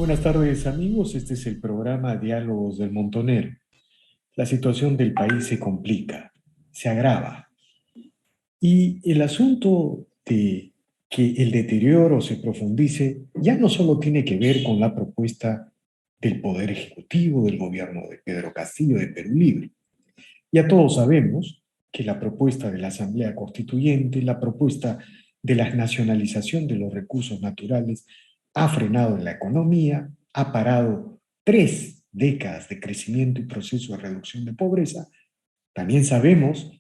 Buenas tardes, amigos. Este es el programa Diálogos del Montonero. La situación del país se complica, se agrava. Y el asunto de que el deterioro se profundice ya no solo tiene que ver con la propuesta del Poder Ejecutivo del gobierno de Pedro Castillo de Perú Libre. Ya todos sabemos que la propuesta de la Asamblea Constituyente, la propuesta de la nacionalización de los recursos naturales, ha frenado la economía, ha parado 3 décadas de crecimiento y proceso de reducción de pobreza. También sabemos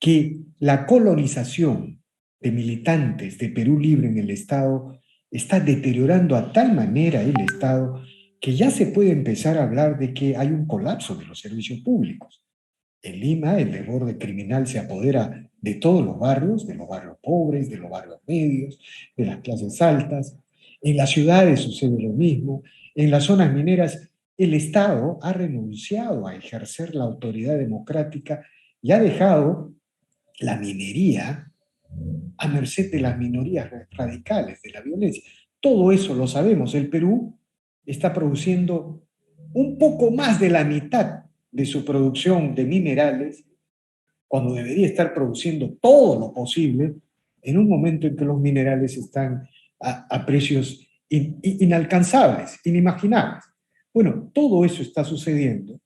que la colonización de militantes de Perú Libre en el Estado está deteriorando a tal manera el Estado que ya se puede empezar a hablar de que hay un colapso de los servicios públicos. En Lima, el desborde criminal se apodera de todos los barrios pobres, de los barrios medios, de las clases altas. En las ciudades sucede lo mismo. En las zonas mineras, el Estado ha renunciado a ejercer la autoridad democrática y ha dejado la minería a merced de las minorías radicales, de la violencia. Todo eso lo sabemos. El Perú está produciendo un poco más de la mitad de su producción de minerales, cuando debería estar produciendo todo lo posible en un momento en que los minerales están a precios inalcanzables, inimaginables. Bueno, todo eso está sucediendo,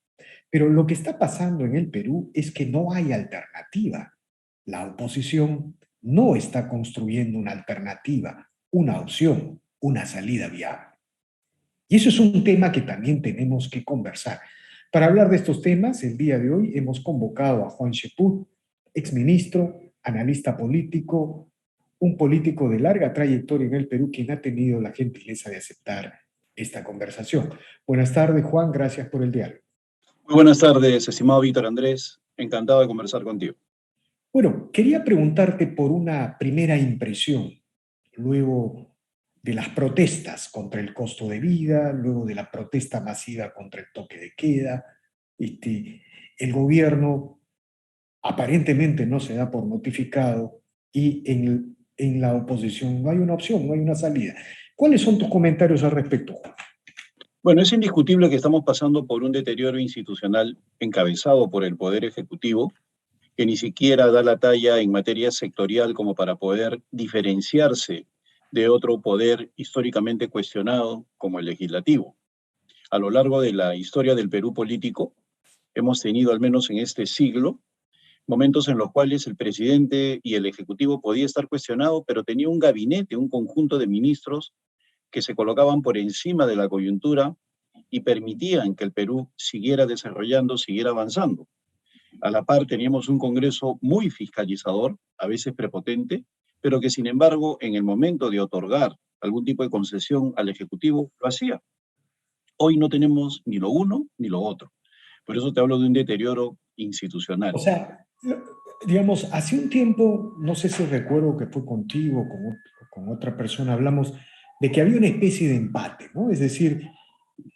pero lo que está pasando en el Perú es que no hay alternativa. La oposición no está construyendo una alternativa, una opción, una salida viable. Y eso es un tema que también tenemos que conversar. Para hablar de estos temas, el día de hoy hemos convocado a Juan Cheput, exministro, analista político, un político de larga trayectoria en el Perú, quien ha tenido la gentileza de aceptar esta conversación. Buenas tardes, Juan, gracias por el diálogo. Muy buenas tardes, estimado Víctor Andrés. Encantado de conversar contigo. Bueno, quería preguntarte por una primera impresión, luego de las protestas contra el costo de vida, luego de la protesta masiva contra el toque de queda. El gobierno aparentemente no se da por notificado y en la oposición no hay una opción, no hay una salida. ¿Cuáles son tus comentarios al respecto, Juan? Bueno, es indiscutible que estamos pasando por un deterioro institucional encabezado por el Poder Ejecutivo, que ni siquiera da la talla en materia sectorial como para poder diferenciarse de otro poder históricamente cuestionado como el legislativo. A lo largo de la historia del Perú político, hemos tenido, al menos en este siglo, momentos en los cuales el presidente y el ejecutivo podía estar cuestionado, pero tenía un gabinete, un conjunto de ministros que se colocaban por encima de la coyuntura y permitían que el Perú siguiera desarrollando, siguiera avanzando. A la par teníamos un Congreso muy fiscalizador, a veces prepotente, pero que sin embargo en el momento de otorgar algún tipo de concesión al Ejecutivo lo hacía. Hoy no tenemos ni lo uno ni lo otro. Por eso te hablo de un deterioro institucional. O sea, digamos, hace un tiempo, no sé si recuerdo que fue contigo, con otra persona, hablamos de que había una especie de empate, ¿no? Es decir,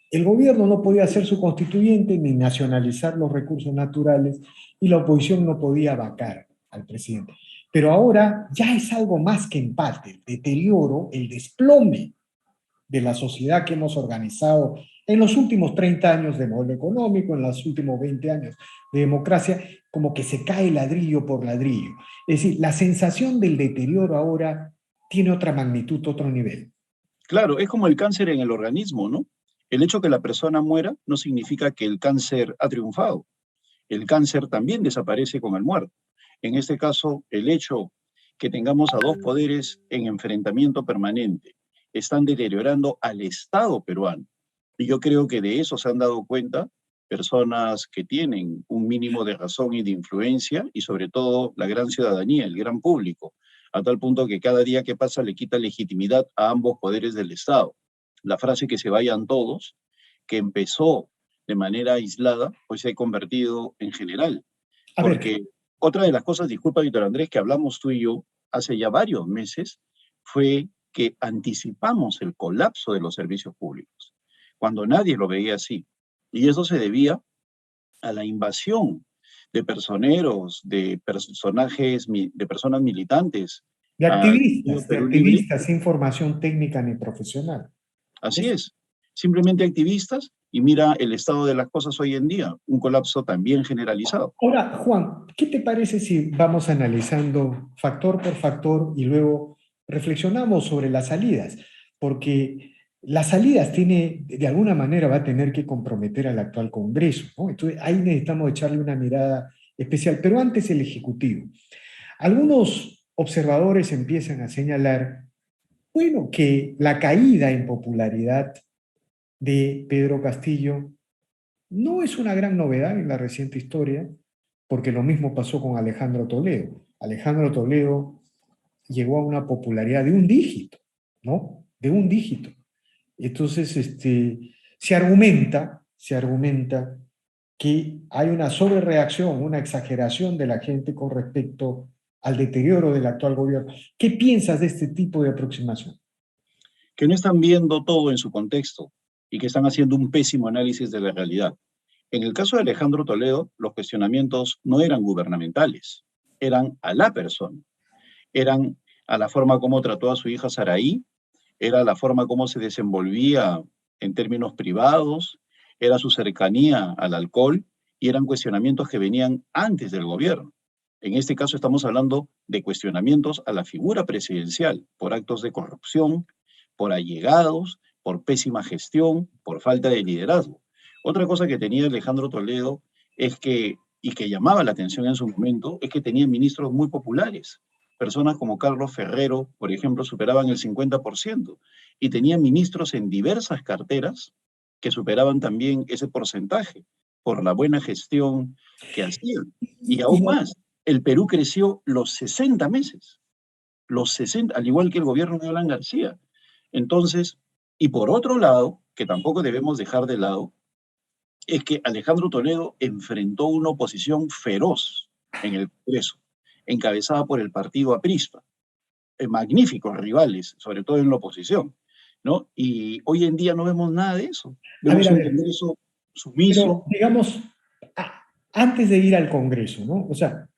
el gobierno no podía hacer su constituyente ni nacionalizar los recursos naturales y la oposición no podía vacar al presidente. Pero ahora ya es algo más que empate, el deterioro, el desplome de la sociedad que hemos organizado en los últimos 30 años de modelo económico, en los últimos 20 años de democracia, como que se cae ladrillo por ladrillo. Es decir, la sensación del deterioro ahora tiene otra magnitud, otro nivel. Claro, es como el cáncer en el organismo, ¿no? El hecho que la persona muera no significa que el cáncer ha triunfado. El cáncer también desaparece con el muerto. En este caso, el hecho que tengamos a dos poderes en enfrentamiento permanente están deteriorando al Estado peruano. Y yo creo que de eso se han dado cuenta personas que tienen un mínimo de razón y de influencia y sobre todo la gran ciudadanía, el gran público, a tal punto que cada día que pasa le quita legitimidad a ambos poderes del Estado. La frase que se vayan todos, que empezó de manera aislada, pues se ha convertido en general. A ver, Porque otra de las cosas, disculpa, Víctor Andrés, que hablamos tú y yo hace ya varios meses, fue que anticipamos el colapso de los servicios públicos, cuando nadie lo veía así. Y eso se debía a la invasión de personeros, de personajes, de personas militantes al de Perú Libre. activistas sin formación técnica ni profesional. Así Es, es. simplemente activistas, y mira el estado de las cosas hoy en día, un colapso también generalizado. Ahora, Juan, ¿qué te parece si vamos analizando factor por factor y luego reflexionamos sobre las salidas? Porque las salidas tiene, de alguna manera va a tener que comprometer al actual Congreso, ¿no? Entonces ahí necesitamos echarle una mirada especial, pero antes el Ejecutivo. Algunos observadores empiezan a señalar, bueno, que la caída en popularidad de Pedro Castillo no es una gran novedad en la reciente historia, porque lo mismo pasó con Alejandro Toledo. Alejandro Toledo llegó a una popularidad de un dígito, ¿no? De un dígito. Entonces, se argumenta que hay una sobrereacción, una exageración de la gente con respecto al deterioro del actual gobierno. ¿Qué piensas de este tipo de aproximación? Que no están viendo todo en su contexto y que están haciendo un pésimo análisis de la realidad. En el caso de Alejandro Toledo, los cuestionamientos no eran gubernamentales, eran a la persona, eran a la forma como trató a su hija Saraí, era la forma como se desenvolvía en términos privados, era su cercanía al alcohol y eran cuestionamientos que venían antes del gobierno. En este caso estamos hablando de cuestionamientos a la figura presidencial por actos de corrupción, por allegados, por pésima gestión, por falta de liderazgo. Otra cosa que tenía Alejandro Toledo es que, y que llamaba la atención en su momento, es que tenía ministros muy populares. Personas como Carlos Ferrero, por ejemplo, superaban el 50% y tenía ministros en diversas carteras que superaban también ese porcentaje por la buena gestión que hacían. Y Y aún más, el Perú creció los 60 meses, los 60, al igual que el gobierno de Alan García. Entonces, y por otro lado, que tampoco debemos dejar de lado, es que Alejandro Toledo enfrentó una oposición feroz en el Congreso, encabezada por el partido aprispa, magníficos rivales, sobre todo en la oposición, ¿no? Y hoy en día no vemos nada de eso. Vemos a un ver, Congreso sumiso. pero digamos, antes de ir al Congreso, ¿no? O sea,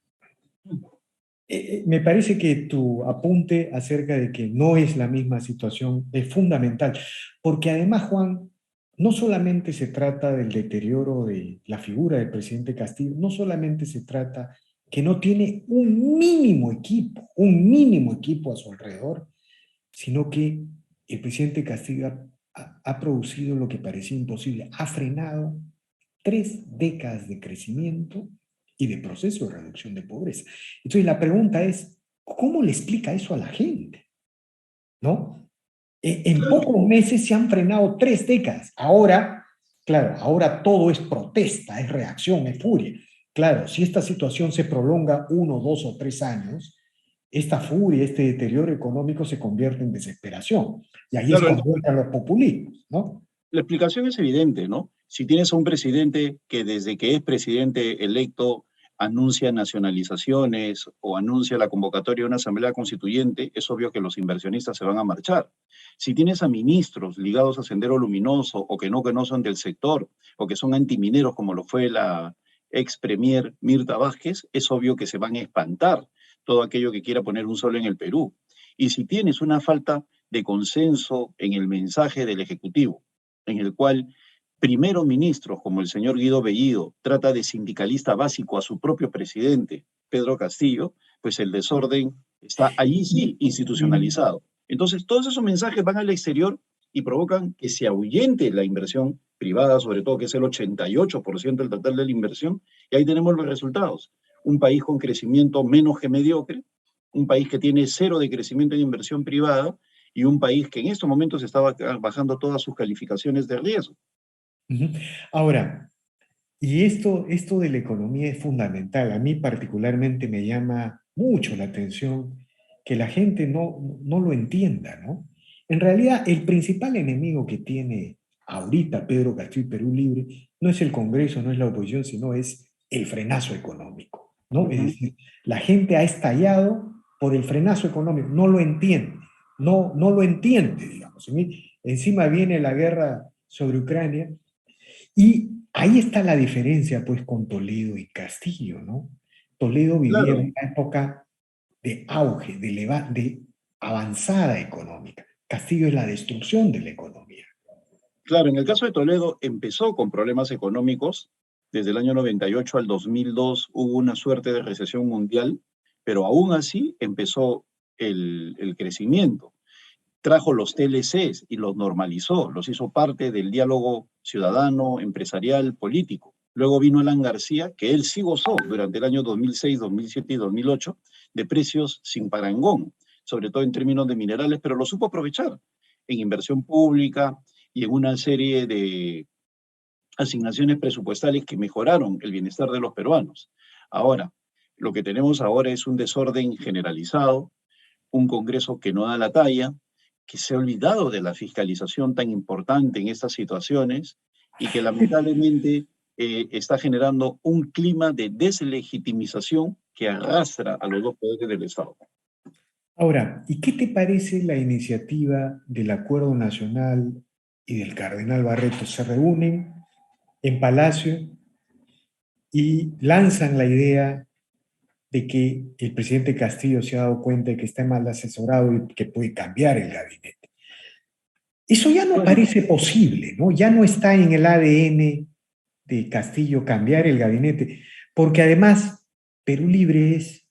me parece que tu apunte acerca de que no es la misma situación es fundamental, porque además, Juan, no solamente se trata del deterioro de la figura del presidente Castillo, no solamente se trata que no tiene un mínimo equipo a su alrededor, sino que el presidente Castillo ha producido lo que parecía imposible, ha frenado 3 décadas de crecimiento y de proceso de reducción de pobreza. Entonces la pregunta es, ¿cómo le explica eso a la gente? ¿No? En pocos meses se han frenado 3 décadas. Ahora, claro, ahora todo es protesta, es reacción, es furia. Claro, si esta situación se prolonga 1, 2 o 3 años, esta furia, este deterioro económico se convierte en desesperación. Y ahí es Claro, cuando entran los populismos, ¿no? la explicación es evidente, ¿no? Si tienes a un presidente que desde que es presidente electo anuncia nacionalizaciones o anuncia la convocatoria de una asamblea constituyente, es obvio que los inversionistas se van a marchar. Si tienes a ministros ligados a Sendero Luminoso o que no conocen del sector o que son antimineros como lo fue la ex premier Mirta Vázquez, es obvio que se van a espantar todo aquello que quiera poner un sol en el Perú. Y si tienes una falta de consenso en el mensaje del Ejecutivo, en el cual primeros ministros como el señor Guido Bellido trata de sindicalista básico a su propio presidente, Pedro Castillo, pues el desorden está allí sí institucionalizado. Entonces, todos esos mensajes van al exterior y provocan que se ahuyente la inversión privada, sobre todo que es el 88% del total de la inversión, y ahí tenemos los resultados. Un país con crecimiento menos que mediocre, un país que tiene cero de crecimiento en inversión privada, y un país que en estos momentos está bajando todas sus calificaciones de riesgo. Ujú. Ahora, y esto de la economía es fundamental. A mí particularmente me llama mucho la atención que la gente no lo entienda, ¿no? En realidad, el principal enemigo que tiene ahorita Pedro Castillo y Perú Libre no es el Congreso, no es la oposición, sino es el frenazo económico, ¿no? Es Uh-huh. decir, la gente ha estallado por el frenazo económico, no lo entiende, no lo entiende, digamos. Encima viene la guerra sobre Ucrania y ahí está la diferencia, pues, con Toledo y Castillo, ¿no? Toledo vivía Claro, en una época de auge, de avanzada económica. Castillo es la destrucción de la economía. Claro, en el caso de Toledo empezó con problemas económicos. Desde el año 98 al 2002 hubo una suerte de recesión mundial, pero aún así empezó el crecimiento. Trajo los TLCs y los normalizó, los hizo parte del diálogo ciudadano, empresarial, político. Luego vino Alan García, que él sí gozó durante el año 2006, 2007 y 2008 de precios sin parangón, sobre todo en términos de minerales, pero lo supo aprovechar en inversión pública y en una serie de asignaciones presupuestales que mejoraron el bienestar de los peruanos. Ahora, lo que tenemos ahora es un desorden generalizado, un Congreso que no da la talla, que se ha olvidado de la fiscalización tan importante en estas situaciones y que lamentablemente está generando un clima de deslegitimización que arrastra a los dos poderes del Estado. Ahora, ¿y qué te parece la iniciativa del Acuerdo Nacional y del Cardenal Barreto? Se reúnen en Palacio y lanzan la idea de que el presidente Castillo se ha dado cuenta de que está mal asesorado y que puede cambiar el gabinete. Eso ya no Bueno, parece posible, ¿no? Ya no está en el ADN de Castillo cambiar el gabinete, porque además Perú Libre es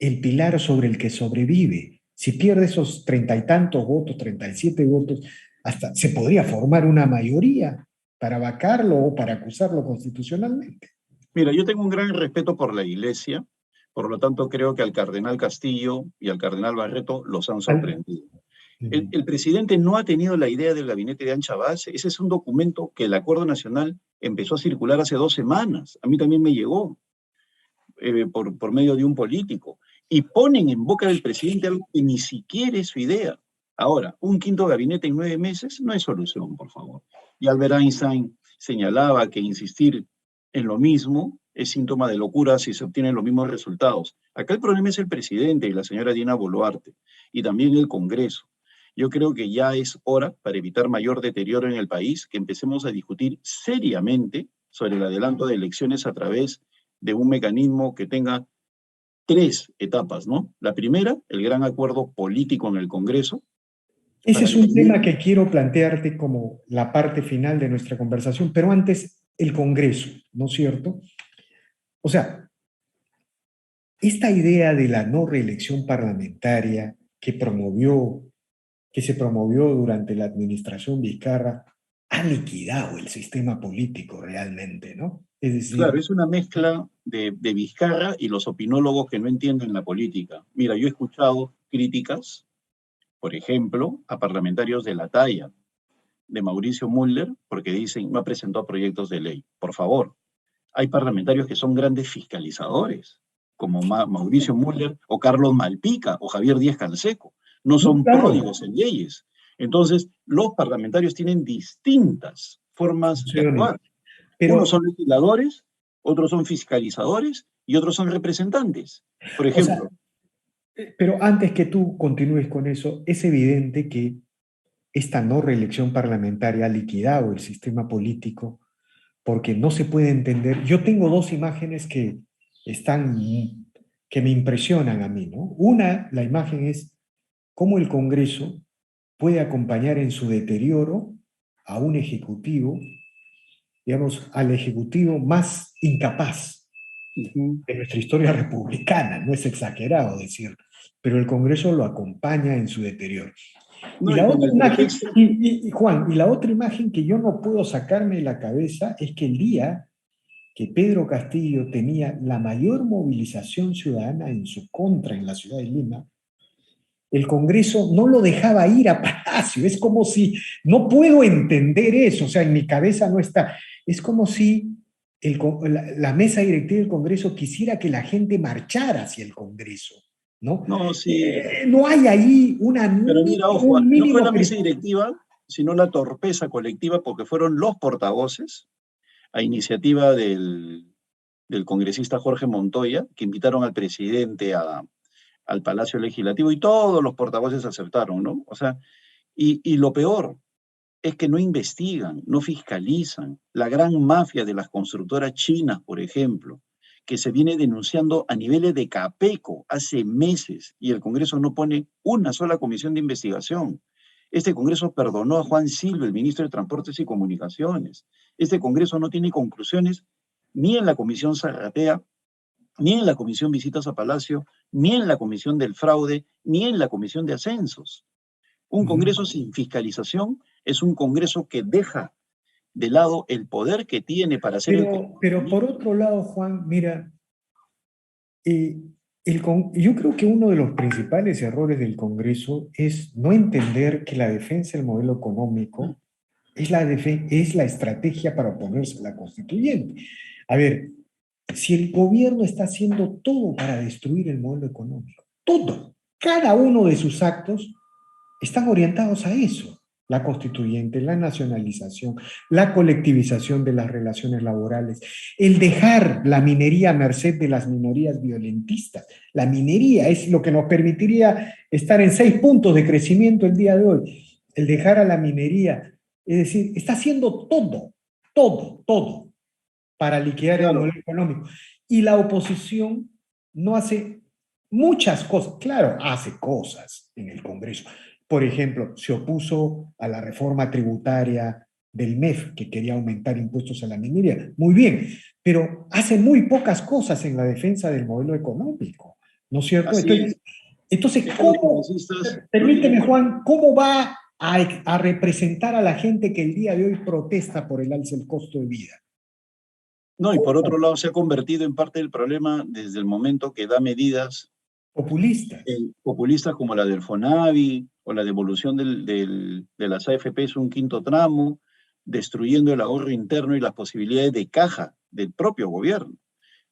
el pilar sobre el que sobrevive. Si pierde esos 30 y tantos votos, 37 votos, hasta se podría formar una mayoría para vacarlo o para acusarlo constitucionalmente. mira, yo tengo un gran respeto por la Iglesia, por lo tanto creo que al cardenal Castillo y al cardenal Barreto los han Al- sorprendido. El presidente no ha tenido la idea del gabinete de ancha base. Ese es un documento que el Acuerdo Nacional empezó a circular hace 2 semanas. A mí también me llegó por medio de un político. Y ponen en boca del presidente algo que ni siquiera es su idea. Ahora, un quinto gabinete en 9 meses no es solución, por favor. Y Albert Einstein señalaba que insistir en lo mismo es síntoma de locura si se obtienen los mismos resultados. Acá el problema es el presidente y la señora Dina Boluarte, y también el Congreso. Yo creo que ya es hora, para evitar mayor deterioro en el país, que empecemos a discutir seriamente sobre el adelanto de elecciones a través de un mecanismo que tenga 3 etapas, ¿no? La primera, el gran acuerdo político en el Congreso Ese para es un definir. tema que quiero plantearte como la parte final de nuestra conversación, pero antes el Congreso, ¿no es cierto? O sea, esta idea de la no reelección parlamentaria que se promovió durante la administración Vizcarra, ha liquidado el sistema político realmente, ¿no? Es Claro, decir, es una mezcla de Vizcarra y los opinólogos que no entienden la política. Mira, yo he escuchado críticas, por ejemplo, a parlamentarios de la talla de Mauricio Müller, porque dicen no ha presentado proyectos de ley. Por favor, hay parlamentarios que son grandes fiscalizadores, como Mauricio Müller o Carlos Malpica o Javier Díaz Canseco. No no, son claro, pródigos en leyes. Entonces, los parlamentarios tienen distintas formas de funciones, actuar. Unos pero, son legisladores, otros son fiscalizadores y otros son representantes. Por o sea, ejemplo, pero antes que tú continúes con eso, es evidente que esta no reelección parlamentaria ha liquidado el sistema político porque no se puede entender. Yo tengo dos imágenes están, que me impresionan a mí, ¿no? Una, la imagen es cómo el Congreso puede acompañar en su deterioro a un ejecutivo, digamos, al ejecutivo más incapaz uh-huh, de nuestra historia republicana, no es exagerado decir, pero el Congreso lo acompaña en su deterioro. Y no, y la con otra el imagen, pretexto, Juan, y la otra imagen que yo no puedo sacarme de la cabeza es que el día que Pedro Castillo tenía la mayor movilización ciudadana en su contra en la ciudad de Lima, el Congreso no lo dejaba ir a Palacio. Es como si, no puedo entender eso, o sea, en mi cabeza no está. Es como si la mesa directiva del Congreso quisiera que la gente marchara hacia el Congreso, ¿no? no, sí, No hay ahí pero mira, ojo, un no fue mínimo la mesa criterio. directiva, sino la torpeza colectiva, porque fueron los portavoces, a iniciativa del congresista Jorge Montoya, que invitaron al presidente al Palacio Legislativo y todos los portavoces aceptaron, ¿no? O sea, y lo peor es que no investigan, no fiscalizan. La gran mafia de las constructoras chinas, por ejemplo, que se viene denunciando a niveles de Capeco hace meses y el Congreso no pone una sola comisión de investigación. Este Congreso perdonó a Juan Silva, el ministro de Transportes y Comunicaciones. Este Congreso no tiene conclusiones ni en la Comisión Zarratea, ni en la Comisión Visitas a Palacio, ni en la Comisión del Fraude, ni en la Comisión de Ascensos. Un Congreso sin fiscalización es un Congreso que deja de lado el poder que tiene para hacer el... Pero por otro lado, Juan, mira, eh, yo creo que uno de los principales errores del Congreso es no entender que la defensa del modelo económico es la estrategia para oponerse a la constituyente. A ver, si el gobierno está haciendo todo para destruir el modelo económico, todo, cada uno de sus actos están orientados a eso. La constituyente, la nacionalización, la colectivización de las relaciones laborales, el dejar la minería a merced de las minorías violentistas. La minería es lo que nos permitiría estar en 6 puntos de crecimiento el día de hoy. El dejar a la minería, es decir, está haciendo todo para liquidar el modelo económico. Y la oposición no hace muchas cosas. Claro, hace cosas en el Congreso. Por ejemplo, se opuso a la reforma tributaria del MEF, que quería aumentar impuestos a la minería. Muy bien, pero hace muy pocas cosas en la defensa del modelo económico, ¿no es cierto? Entonces, ¿cómo, permíteme, Juan, cómo va a representar a la gente que el día de hoy protesta por el alza del costo de vida? No, y por otro lado se ha convertido en parte del problema desde el momento que da medidas populistas como la del FONAVI o la devolución de las AFPs un quinto tramo, destruyendo el ahorro interno y las posibilidades de caja del propio gobierno.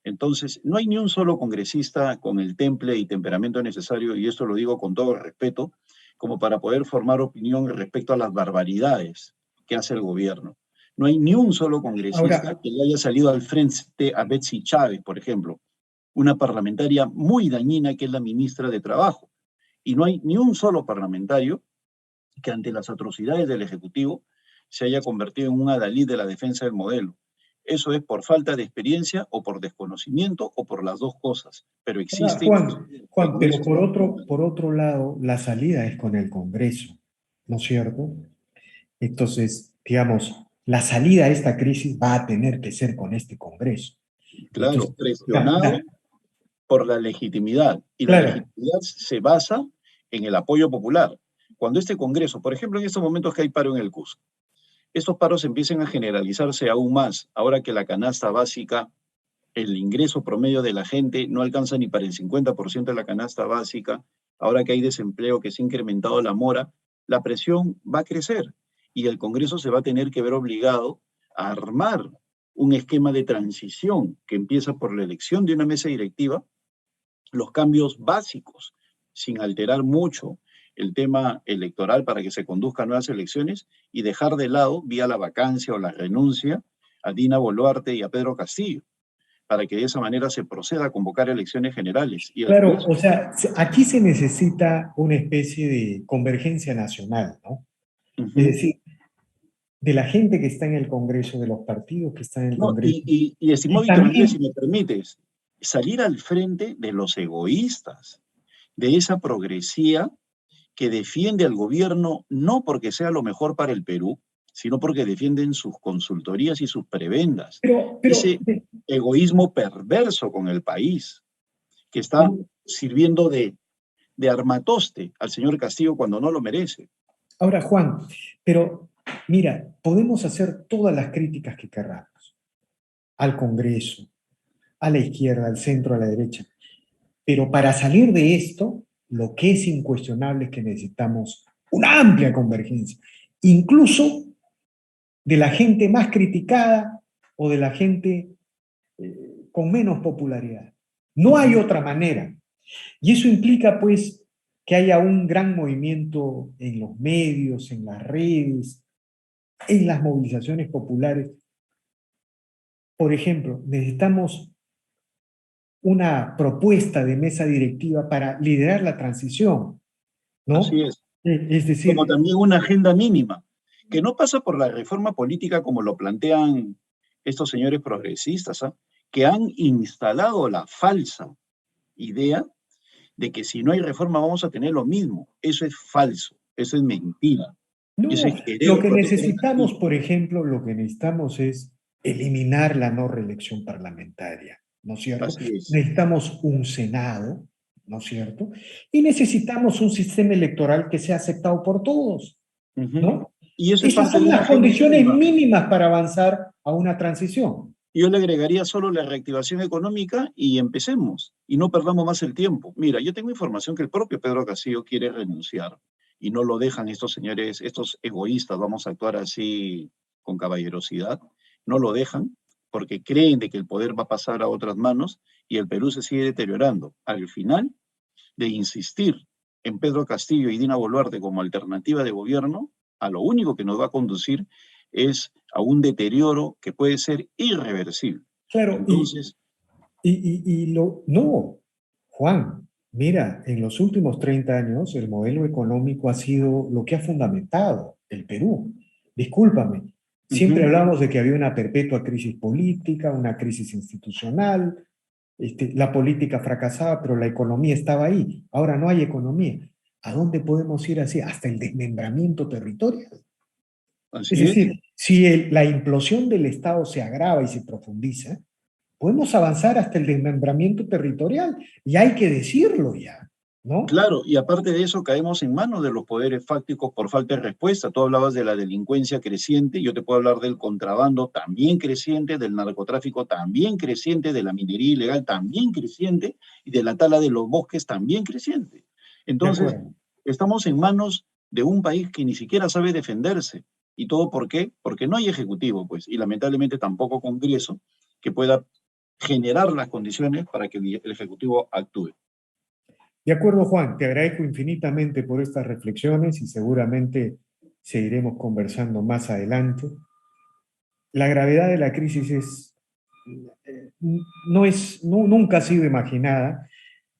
Entonces, no hay ni un solo congresista con el temple y temperamento necesario, y esto lo digo con todo respeto, como para poder formar opinión respecto a las barbaridades que hace el gobierno. No hay ni un solo congresista que le haya salido al frente a Betsy Chávez, por ejemplo, una parlamentaria muy dañina que es la ministra de Trabajo. Y no hay ni un solo parlamentario que ante las atrocidades del Ejecutivo se haya convertido en un adalid de la defensa del modelo. Eso es por falta de experiencia o por desconocimiento o por las dos cosas. Pero existe... Juan, pero por otro lado, la salida es con el Congreso, ¿no es cierto? Entonces, digamos, la salida a esta crisis va a tener que ser con este Congreso. Claro, entonces, presionado por la legitimidad. Y la legitimidad se basa en el apoyo popular. Cuando este Congreso, por ejemplo, en estos momentos que hay paro en el Cusco, estos paros empiecen a generalizarse aún más, ahora que la canasta básica, el ingreso promedio de la gente no alcanza ni para el 50% de la canasta básica, ahora que hay desempleo, que se ha incrementado la mora, la presión va a crecer y el Congreso se va a tener que ver obligado a armar un esquema de transición que empieza por la elección de una mesa directiva, los cambios básicos, sin alterar mucho el tema electoral para que se conduzcan nuevas elecciones y dejar de lado, vía la vacancia o la renuncia, a Dina Boluarte y a Pedro Castillo, para que de esa manera se proceda a convocar elecciones generales. Claro, o sea, aquí se necesita una especie de convergencia nacional, ¿no? Es decir, de la gente que está en el Congreso, de los partidos que están en el Congreso. Y estimado Víctor Andrés, si me permites, salir al frente de los egoístas, de esa progresía que defiende al gobierno no porque sea lo mejor para el Perú, sino porque defienden sus consultorías y sus prebendas. Ese egoísmo perverso con el país, que está sirviendo de armatoste al señor Castillo cuando no lo merece. Ahora, Juan, pero mira, podemos hacer todas las críticas que querramos al Congreso, a la izquierda, al centro, a la derecha, pero para salir de esto, lo que es incuestionable es que necesitamos una amplia convergencia, incluso de la gente más criticada o de la gente con menos popularidad. No hay otra manera. Y eso implica, pues, que haya un gran movimiento en los medios, en las redes, en las movilizaciones populares. Por ejemplo, necesitamos una propuesta de mesa directiva para liderar la transición, ¿no? Así es. Es decir, como también una agenda mínima, que no pasa por la reforma política como lo plantean estos señores progresistas, que han instalado la falsa idea de que si no hay reforma vamos a tener lo mismo. Eso es falso. Eso es mentira. Y eso es No, querer lo que proteger a necesitamos, ti. por ejemplo, lo que necesitamos es eliminar la no reelección parlamentaria, ¿no es cierto? Así es. Necesitamos un Senado, ¿no es cierto? Y necesitamos un sistema electoral que sea aceptado por todos, Ujú. ¿no? Y eso es Esas parte de son una las agenda condiciones nueva. mínimas para avanzar a una transición. Yo le agregaría solo la reactivación económica y empecemos, y no perdamos más el tiempo. Mira, yo tengo información que el propio Pedro Castillo quiere renunciar y no lo dejan estos señores, estos egoístas, vamos a actuar así con caballerosidad, no lo dejan porque creen de que el poder va a pasar a otras manos y el Perú se sigue deteriorando. Al final, de insistir en Pedro Castillo y Dina Boluarte como alternativa de gobierno, a lo único que nos va a conducir es a un deterioro que puede ser irreversible. Claro, Entonces, no, Juan, mira, en los últimos 30 años el modelo económico ha sido lo que ha fundamentado el Perú. Discúlpame, siempre ujú, hablamos de que había una perpetua crisis política, una crisis institucional, la política fracasaba, pero la economía estaba ahí. Ahora no hay economía. ¿A dónde podemos ir así? Hasta el desmembramiento territorial. Es así es. decir, si la implosión del Estado se agrava y se profundiza, podemos avanzar hasta el desmembramiento territorial, y hay que decirlo ya, ¿no? Claro, y aparte de eso, caemos en manos de los poderes fácticos por falta de respuesta. Tú hablabas de la delincuencia creciente, yo te puedo hablar del contrabando también creciente, del narcotráfico también creciente, de la minería ilegal también creciente y de la tala de los bosques también creciente. De Entonces, acuerdo. estamos en manos de un país que ni siquiera sabe defenderse. ¿Y todo por qué? Porque no hay ejecutivo, pues, y lamentablemente tampoco Congreso que pueda generar las condiciones para que el ejecutivo actúe. De acuerdo, Juan, te agradezco infinitamente por estas reflexiones y seguramente seguiremos conversando más adelante. La gravedad de la crisis nunca ha sido imaginada.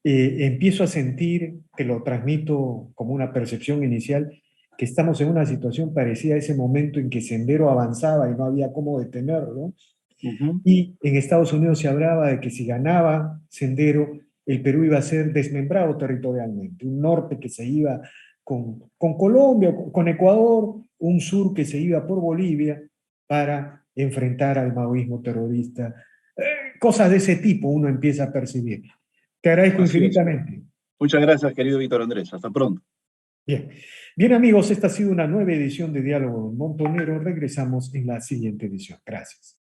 Empiezo a sentir, te lo transmito como una percepción inicial, que estamos en una situación parecida a ese momento en que Sendero avanzaba y no había cómo detenerlo. Ujú. Y en Estados Unidos se hablaba de que si ganaba Sendero, el Perú iba a ser desmembrado territorialmente. Un norte que se iba con Colombia, con Ecuador, un sur que se iba por Bolivia para enfrentar al maoísmo terrorista. Cosas de ese tipo uno empieza a percibir. Te agradezco Así es. infinitamente. Muchas gracias, querido Víctor Andrés. Hasta pronto. Bien. Bien, amigos, esta ha sido una nueva edición de Diálogo Montonero. Regresamos en la siguiente edición. Gracias.